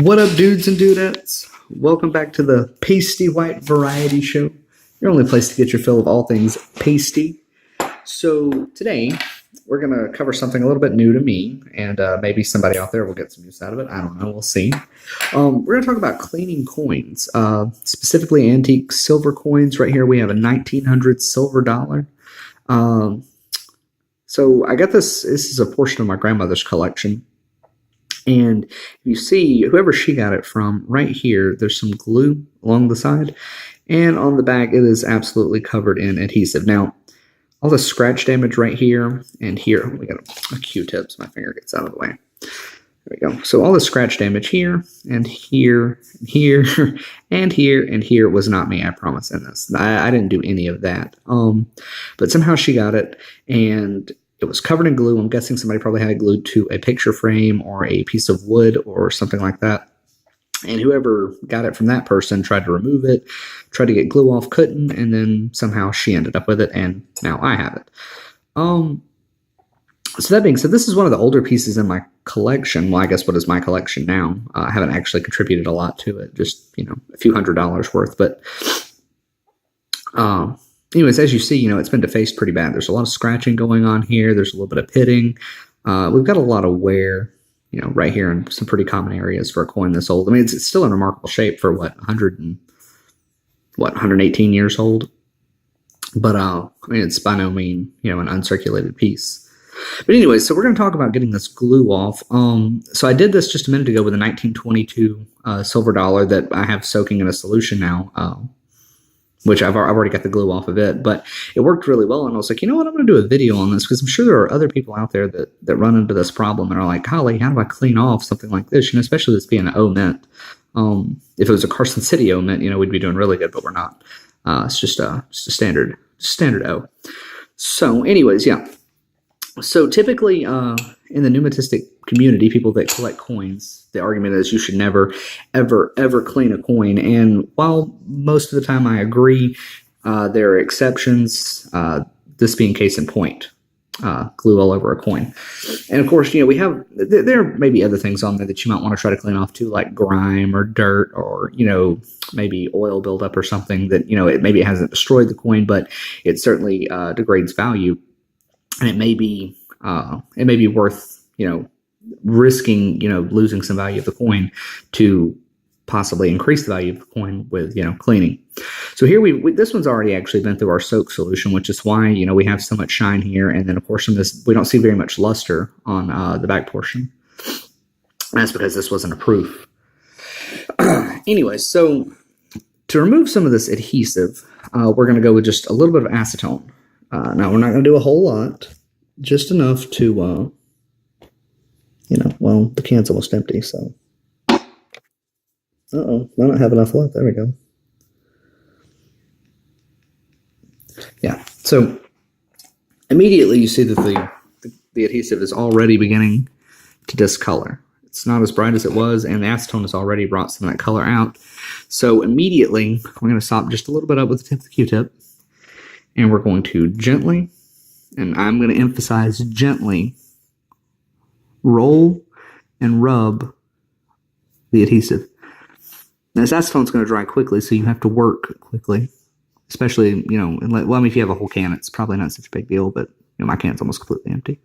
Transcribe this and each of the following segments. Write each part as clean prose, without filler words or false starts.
What up, dudes and dudettes? Welcome back to the Pasty White Variety Show, your only place to get your fill of all things pasty. So today, we're going to cover something a little bit new to me, and maybe somebody out there will get some use out of it. I don't know. We'll see. We're going to talk about cleaning coins, specifically antique silver coins. Right here, we have a 1900 silver dollar. So I got this. This is a portion of my grandmother's collection. And you see, whoever she got it from, right here, there's some glue along the side. And on the back, it is absolutely covered in adhesive. Now, all the scratch damage right here and here, we got a Q-tip so my finger gets out of the way. There we go. So all the scratch damage here and here and here and here and here was not me, I promise, in this. I didn't do any of that. But somehow she got it, and it was covered in glue. I'm guessing somebody probably had it glued to a picture frame or a piece of wood or something like that. And whoever got it from that person tried to remove it, tried to get glue off, couldn't, and then somehow she ended up with it, and now I have it. So that being said, this is one of the older pieces in my collection. Well, I guess what is my collection now? I haven't actually contributed a lot to it, just, a few $100s worth. But anyways, as you see, it's been defaced pretty bad. There's a lot of scratching going on here. There's a little bit of pitting. We've got a lot of wear, right here in some pretty common areas for a coin this old. I mean, it's still in remarkable shape for 118 years old. But it's by no means, an uncirculated piece. But anyways, so we're going to talk about getting this glue off. So I did this just a minute ago with a 1922 silver dollar that I have soaking in a solution now, which I've already got the glue off of it. But it worked really well, and I was like, you know what, I'm going to do a video on this, because I'm sure there are other people out there that run into this problem and are like, golly, how do I clean off something like this? Especially this being an O mint. If it was a Carson City O mint, we'd be doing really good, but we're not. It's just a standard O. So anyways, yeah. So typically in the numismatic community, people that collect coins, the argument is you should never, ever, ever clean a coin. And while most of the time I agree, there are exceptions, this being case in point, glue all over a coin. And of course, there may be other things on there that you might want to try to clean off too, like grime or dirt or, maybe oil buildup or something that, maybe it hasn't destroyed the coin, but it certainly degrades value. And it may be worth, risking, losing some value of the coin to possibly increase the value of the coin with, cleaning. So here this one's already actually been through our soak solution, which is why, we have so much shine here. And then of course from this, we don't see very much luster on the back portion. And that's because this wasn't a proof. Anyway, so to remove some of this adhesive, we're going to go with just a little bit of acetone. Now, we're not going to do a whole lot, just enough to, well, the can's almost empty, so. Uh-oh, I don't have enough left. There we go. Yeah, so immediately you see that the adhesive is already beginning to discolor. It's not as bright as it was, and the acetone has already brought some of that color out. So immediately, we're going to sop just a little bit up with the tip of the Q-tip. And we're going to gently, and I'm going to emphasize gently, roll and rub the adhesive. Now, this acetone's going to dry quickly, so you have to work quickly. Especially, if you have a whole can, it's probably not such a big deal, but my can's almost completely empty.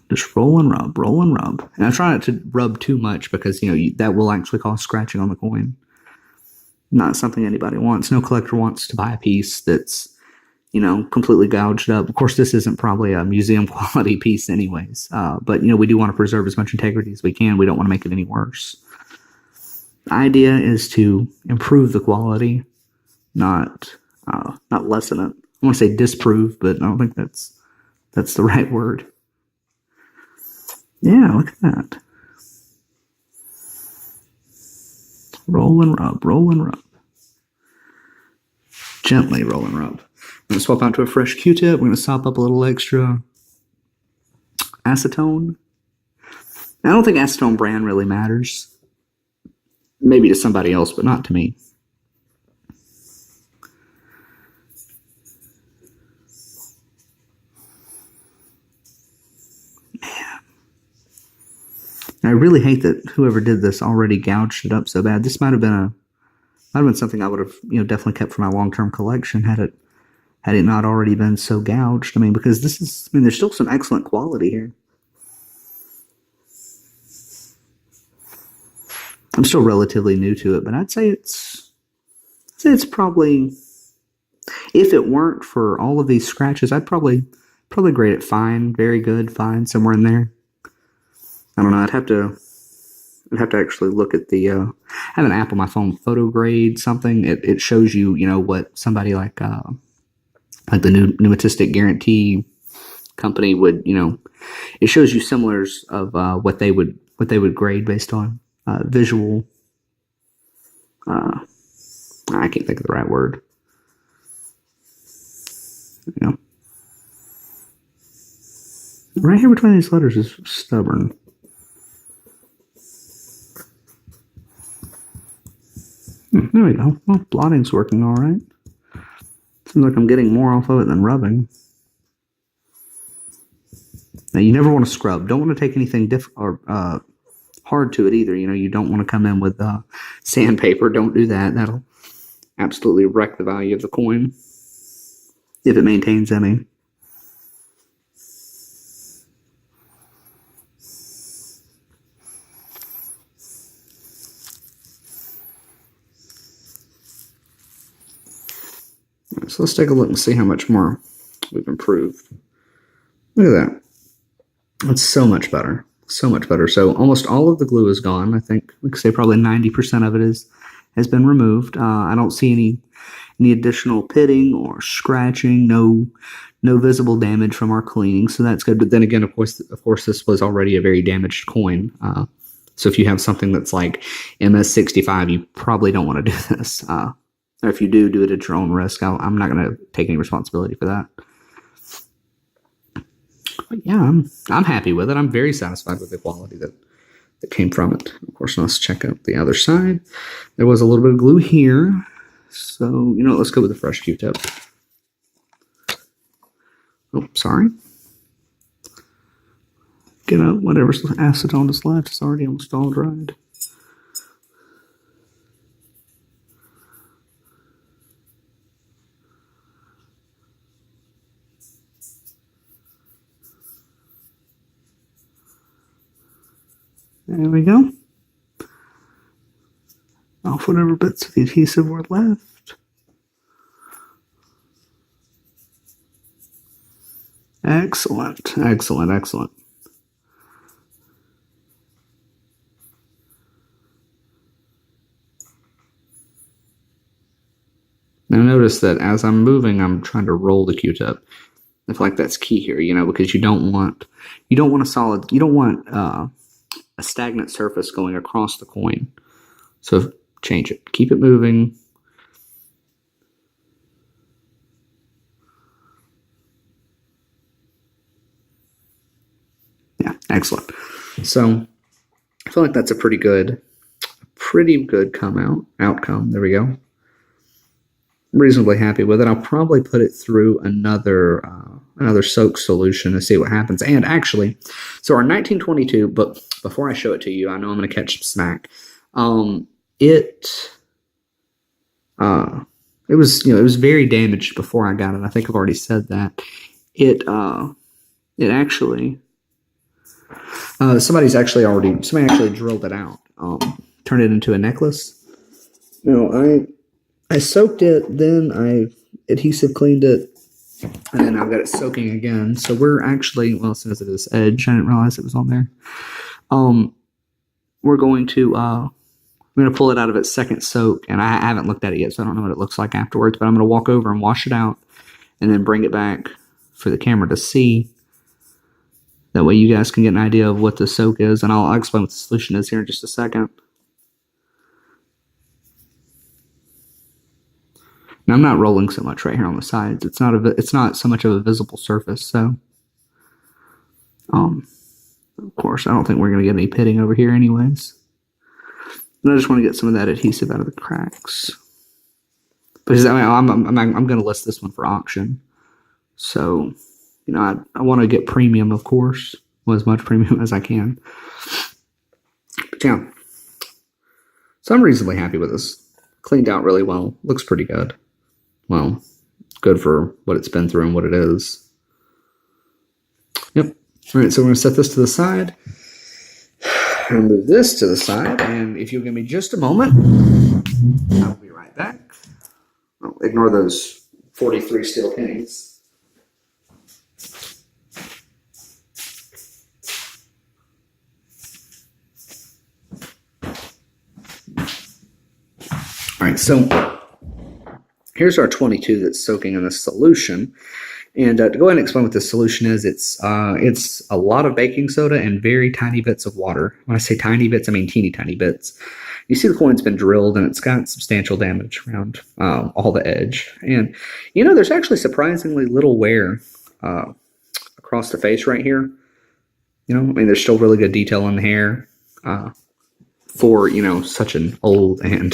Just roll and rub, roll and rub. And I try not to rub too much because, that will actually cause scratching on the coin. Not something anybody wants. No collector wants to buy a piece that's, completely gouged up. Of course, this isn't probably a museum quality piece anyways. But, we do want to preserve as much integrity as we can. We don't want to make it any worse. The idea is to improve the quality, not lessen it. I want to say disprove, but I don't think that's the right word. Yeah, look at that. Roll and rub, roll and rub. Gently roll and rub. I'm going to swap out to a fresh Q-tip. We're going to sop up a little extra acetone. I don't think acetone brand really matters. Maybe to somebody else, but not to me. I really hate that whoever did this already gouged it up so bad. This might have been something I would have, definitely kept for my long-term collection had it not already been so gouged. I mean, because there's still some excellent quality here. I'm still relatively new to it, but I'd say it's probably, if it weren't for all of these scratches, I'd probably grade it fine, very good, fine, somewhere in there. I don't know. I'd have to actually look at the. I have an app on my phone, Photo Grade something. It shows you, what somebody like the Pneumatistic Guarantee company would, it shows you similars of what they would grade based on visual. I can't think of the right word. Right here between these letters is stubborn. There we go. Well, blotting's working all right. Seems like I'm getting more off of it than rubbing. Now, you never want to scrub. Don't want to take anything hard to it either. You don't want to come in with sandpaper. Don't do that. That'll absolutely wreck the value of the coin if it maintains any. So let's take a look and see how much more we've improved. Look at that. It's so much better. So much better. So almost all of the glue is gone. I think we could say probably 90% of it has been removed. I don't see any additional pitting or scratching. No visible damage from our cleaning. So that's good. But then again, of course, this was already a very damaged coin. So if you have something that's like MS65, you probably don't want to do this. Or if you do it at your own risk. I'm not going to take any responsibility for that. But yeah, I'm happy with it. I'm very satisfied with the quality that came from it. Of course, let's check out the other side. There was a little bit of glue here. So, let's go with a fresh Q-tip. Oh, sorry. Get out whatever acetone is left. It's already almost all dried. There we go. Off whatever bits of the adhesive were left. Excellent, excellent, excellent. Now notice that as I'm moving, I'm trying to roll the Q-tip. I feel like that's key here, because you don't want a stagnant surface going across the coin. So change it. Keep it moving. Yeah, excellent. So I feel like that's a pretty good outcome. There we go. I'm reasonably happy with it. I'll probably put it through another soak solution to see what happens. And actually, so our 1922, but before I show it to you, I know I'm going to catch some smack. It was very damaged before I got it. I think I've already said that. It actually, somebody actually drilled it out, turned it into a necklace. I soaked it, then I adhesive cleaned it, and then I've got it soaking again. So we're actually, well, it says it is edge. I didn't realize it was on there. We're going to pull it out of its second soak, and I haven't looked at it yet, so I don't know what it looks like afterwards, but I'm going to walk over and wash it out and then bring it back for the camera to see. That way you guys can get an idea of what the soak is, and I'll explain what the solution is here in just a second. Now, I'm not rolling so much right here on the sides. It's not so much of a visible surface, so of course, I don't think we're going to get any pitting over here anyways. And I just want to get some of that adhesive out of the cracks. Because I'm going to list this one for auction. So, I want to get premium, of course. Well, as much premium as I can. But yeah, so I'm reasonably happy with this. Cleaned out really well. Looks pretty good. Well, good for what it's been through and what it is. Yep. All right, so we're going to set this to the side. I'll move this to the side, and if you'll give me just a moment, I'll be right back. Oh, ignore those 43 steel pennies. All right, so here's our 22 that's soaking in this solution. And to go ahead and explain what this solution is, it's a lot of baking soda and very tiny bits of water. When I say tiny bits, I mean teeny tiny bits. You see the coin's been drilled and it's got substantial damage around all the edge. And, you know, there's actually surprisingly little wear across the face right here. You know, I mean, there's still really good detail in the hair for, you know, such an old and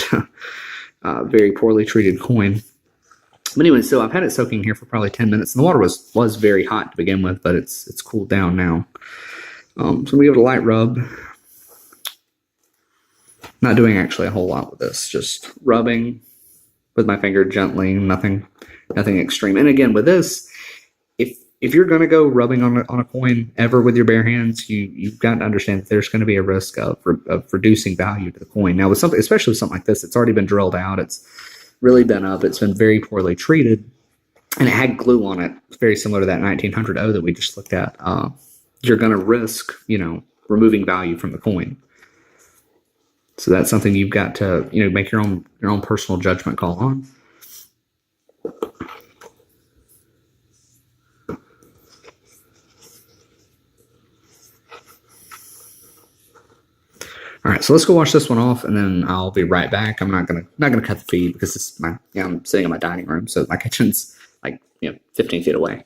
very poorly treated coin. But anyway, so I've had it soaking here for probably 10 minutes. And the water was very hot to begin with, but it's cooled down now. So I'm going to give it a light rub. Not doing actually a whole lot with this, just rubbing with my finger gently, nothing extreme. And again, with this, if you're going to go rubbing on a coin ever with your bare hands, you've got to understand that there's going to be a risk of reducing value to the coin. Now, with something, especially with something like this, it's already been drilled out. It's really been up. It's been very poorly treated, and it had glue on it. It's very similar to that 1900 O that we just looked at. You're going to risk, you know, removing value from the coin. So that's something you've got to, you know, make your own personal judgment call on. All right, so let's go wash this one off, and then I'll be right back. I'm not gonna cut the feed because this is I'm sitting in my dining room, so my kitchen's like 15 feet away.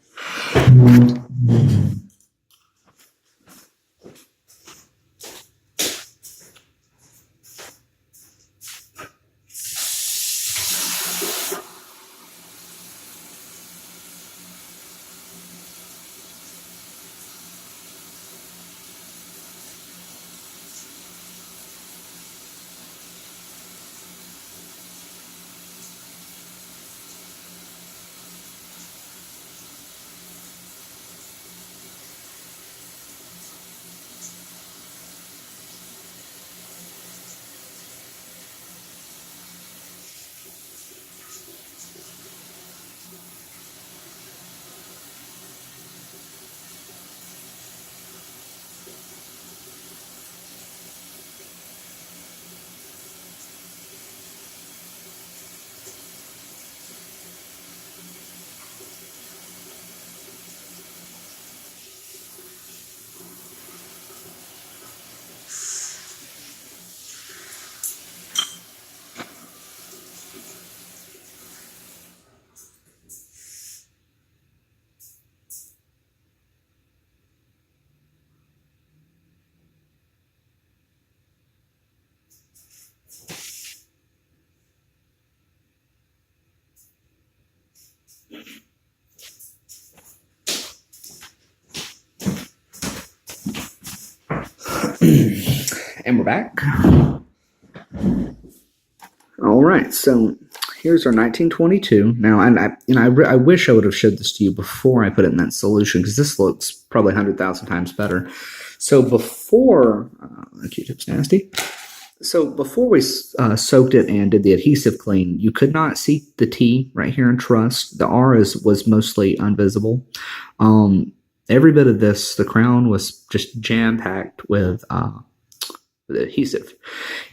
And we're back. All right, so here's our 1922. Now, I wish I would have showed this to you before I put it in that solution, because this looks probably 100,000 times better. So before, the Q-tip's nasty. So before we soaked it and did the adhesive clean, you could not see the T right here in Trust. The R was mostly invisible. Every bit of this, the crown was just jam-packed with adhesive.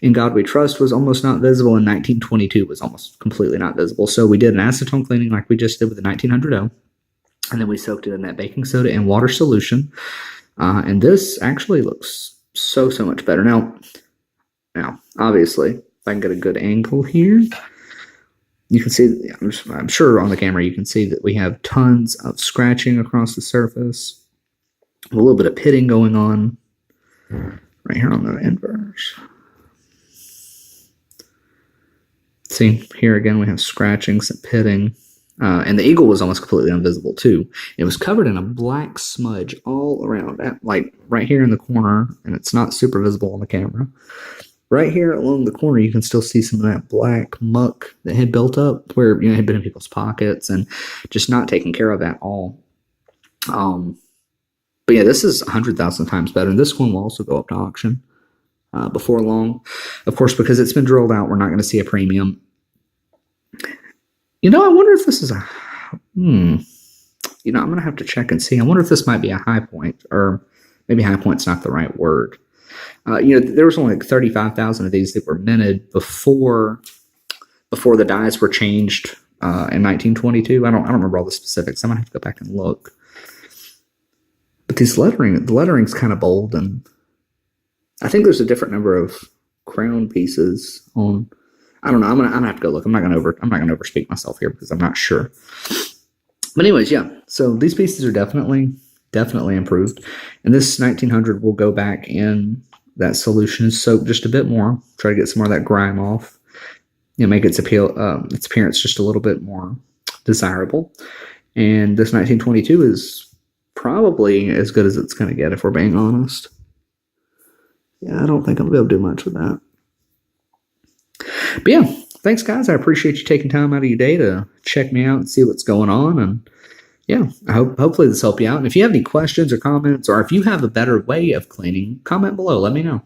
In God We Trust was almost not visible, and 1922 was almost completely not visible. So we did an acetone cleaning like we just did with the 1900 O, and then we soaked it in that baking soda and water solution. And this actually looks so much better. Now, obviously, if I can get a good angle here, you can see, I'm sure on the camera you can see that we have tons of scratching across the surface, a little bit of pitting going on right here on the inverse. See, here again we have scratching, some pitting. And the eagle was almost completely invisible too. It was covered in a black smudge all around, like right here in the corner, and it's not super visible on the camera. Right here along the corner, you can still see some of that black muck that had built up where, it had been in people's pockets and just not taken care of at all. But yeah, this is 100,000 times better. And this one will also go up to auction before long. Of course, because it's been drilled out, we're not going to see a premium. I wonder if this is I'm going to have to check and see. I wonder if this might be a high point, or maybe high point's not the right word. There was only like 35,000 of these that were minted before the dyes were changed in 1922. I don't remember all the specifics. I'm going to have to go back and look. But the lettering's kind of bold, and I think there's a different number of crown pieces on. I don't know. I'm gonna have to go look. I'm not gonna overspeak myself here because I'm not sure. But anyways, yeah. So these pieces are definitely improved, and this 1900 will go back in that solution and soak just a bit more. Try to get some more of that grime off. Make its appearance just a little bit more desirable. And this 1922 is probably as good as it's gonna get if we're being honest. Yeah, I don't think I'm gonna be able to do much with that. But yeah, thanks guys. I appreciate you taking time out of your day to check me out and see what's going on. And yeah, hopefully this helped you out. And if you have any questions or comments, or if you have a better way of cleaning, comment below. Let me know.